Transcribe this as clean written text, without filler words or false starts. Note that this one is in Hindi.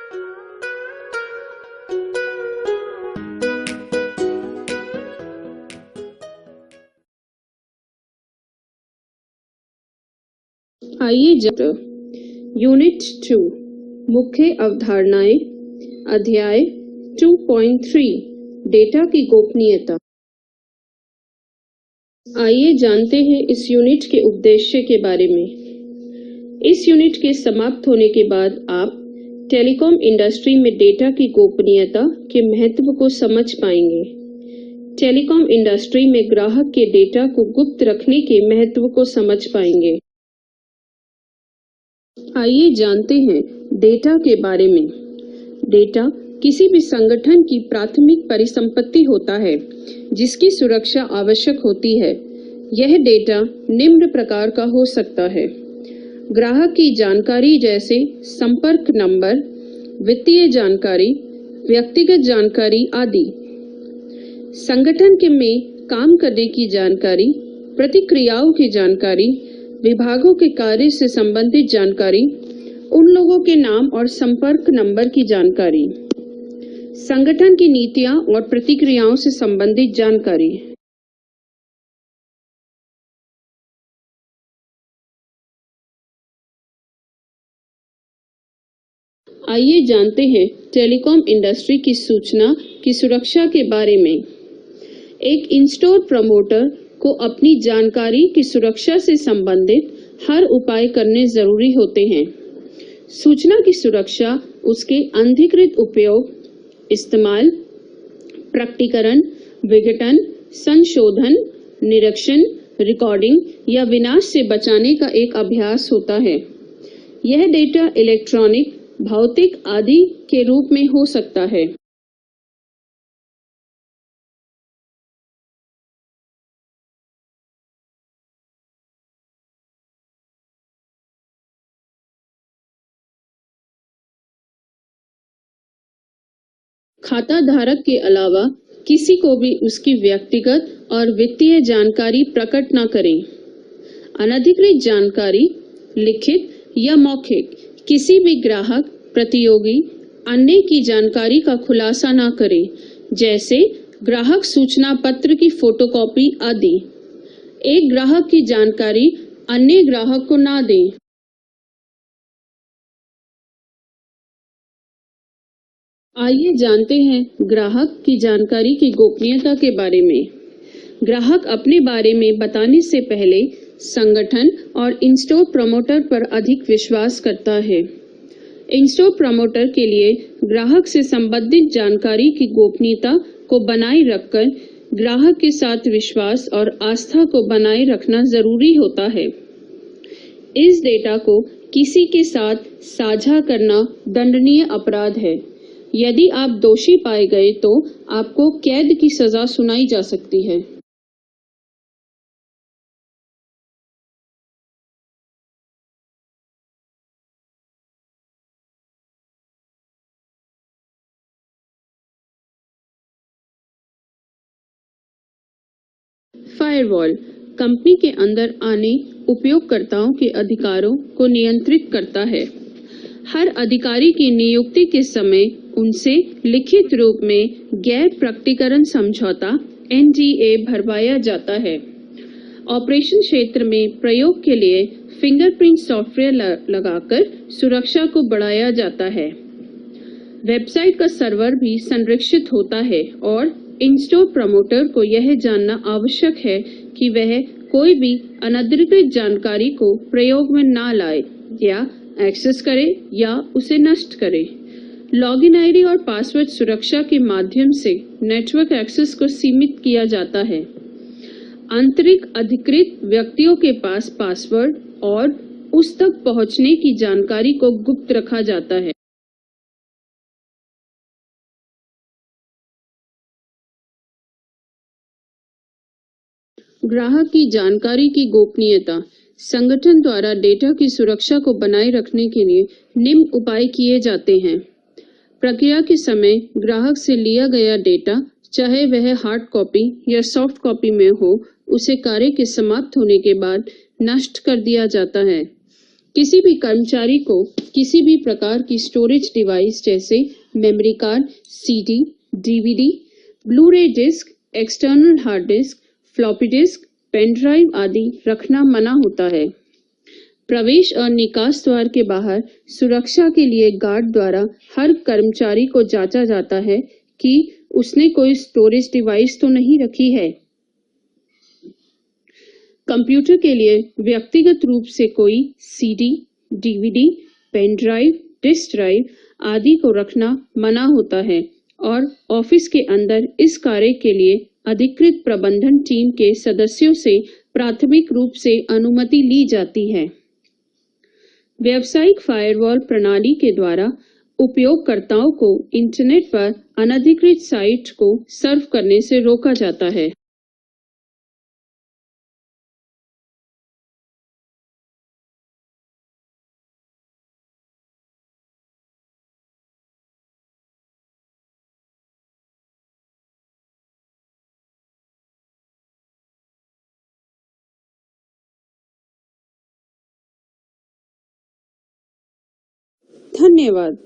आइए यूनिट 2 मुख्य अवधारणाएं अध्याय 2.3 डेटा की गोपनीयता। आइए जानते हैं इस यूनिट के उद्देश्य के बारे में। इस यूनिट के समाप्त होने के बाद आप टेलीकॉम इंडस्ट्री में डेटा की गोपनीयता के महत्व को समझ पाएंगे। टेलीकॉम इंडस्ट्री में ग्राहक के डेटा को गुप्त रखने के महत्व को समझ पाएंगे। आइए जानते हैं डेटा के बारे में। डेटा किसी भी संगठन की प्राथमिक परिसंपत्ति होता है जिसकी सुरक्षा आवश्यक होती है। यह डेटा निम्न प्रकार का हो सकता है: ग्राहक की जानकारी जैसे संपर्क नंबर, वित्तीय जानकारी, व्यक्तिगत जानकारी आदि। संगठन के में काम करने की जानकारी, प्रतिक्रियाओं की जानकारी, विभागों के कार्य से संबंधित जानकारी, उन लोगों के नाम और संपर्क नंबर की जानकारी, संगठन की नीतियां और प्रतिक्रियाओं से संबंधित जानकारी। आइए जानते हैं टेलीकॉम इंडस्ट्री की सूचना की सुरक्षा के बारे में। एक इन-स्टोर प्रमोटर को अपनी जानकारी की सुरक्षा से संबंधित हर उपाय करने जरूरी होते हैं। सूचना की सुरक्षा उसके अनधिकृत उपयोग, इस्तेमाल, प्रकटीकरण, विघटन, संशोधन, निरीक्षण, रिकॉर्डिंग या विनाश से बचाने का एक अभ्यास होता है। यह डेटा इलेक्ट्रॉनिक, भौतिक आदि के रूप में हो सकता है। खाता धारक के अलावा किसी को भी उसकी व्यक्तिगत और वित्तीय जानकारी प्रकट न करें। अनधिकृत जानकारी, लिखित या मौखिक, किसी भी ग्राहक, प्रतियोगी, अन्य की जानकारी का खुलासा न करें, जैसे ग्राहक सूचना पत्र की फोटोकॉपी आदि। एक ग्राहक की जानकारी अन्य ग्राहक को न दें। आइए जानते हैं ग्राहक की जानकारी की गोपनीयता के बारे में। ग्राहक अपने बारे में बताने से पहले संगठन और इन-स्टोर प्रमोटर पर अधिक विश्वास करता है। इन-स्टोर प्रमोटर के लिए ग्राहक से संबंधित जानकारी की गोपनीयता को बनाए रखकर ग्राहक के साथ विश्वास और आस्था को बनाए रखना जरूरी होता है। इस डेटा को किसी के साथ साझा करना दंडनीय अपराध है। यदि आप दोषी पाए गए तो आपको कैद की सजा सुनाई जा सकती है। फायरवॉल कंपनी के अंदर आने उपयोगकर्ताओं के अधिकारों को नियंत्रित करता है। हर अधिकारी की नियुक्ति के समय उनसे लिखित रूप में गैर प्रकटीकरण समझौता NDA भरवाया जाता है। ऑपरेशन क्षेत्र में प्रयोग के लिए फिंगरप्रिंट सॉफ्टवेयर लगाकर सुरक्षा को बढ़ाया जाता है। वेबसाइट का सर्वर भी संरक्षित होता है और इन-स्टोर प्रमोटर को यह जानना आवश्यक है कि वह कोई भी अनधिकृत जानकारी को प्रयोग में ना लाए या एक्सेस करे या उसे नष्ट करे। लॉगिन आईडी और पासवर्ड सुरक्षा के माध्यम से नेटवर्क एक्सेस को सीमित किया जाता है। आंतरिक अधिकृत व्यक्तियों के पास पासवर्ड और उस तक पहुंचने की जानकारी को गुप्त रखा जाता है। ग्राहक की जानकारी की गोपनीयता। संगठन द्वारा डेटा की सुरक्षा को बनाए रखने के लिए निम्न उपाय किए जाते हैं। प्रक्रिया के समय ग्राहक से लिया गया डेटा, चाहे वह हार्ड कॉपी या सॉफ्ट कॉपी में हो, उसे कार्य के समाप्त होने के बाद नष्ट कर दिया जाता है। किसी भी कर्मचारी को किसी भी प्रकार की स्टोरेज डिवाइस जैसे memory card, CD, DVD, blu ray disc, external hard disk, floppy disk, pen drive आदि रखना मना होता है। प्रवेश और निकास द्वार के बाहर सुरक्षा के लिए गार्ड द्वारा हर कर्मचारी को जांचा जाता है कि उसने कोई स्टोरेज डिवाइस तो नहीं रखी है। कंप्यूटर के लिए व्यक्तिगत रूप से कोई CD, DVD, pen drive, disk drive आदि को रखना मना होता है और ऑफिस के अंदर इस कार्य के लिए अधिकृत प्रबंधन टीम के सदस्यों से प्राथमिक रूप से अनुमति ली जाती है। व्यावसायिक फायरवॉल प्रणाली के द्वारा उपयोगकर्ताओं को इंटरनेट पर अनधिकृत साइट को सर्व करने से रोका जाता है। धन्यवाद।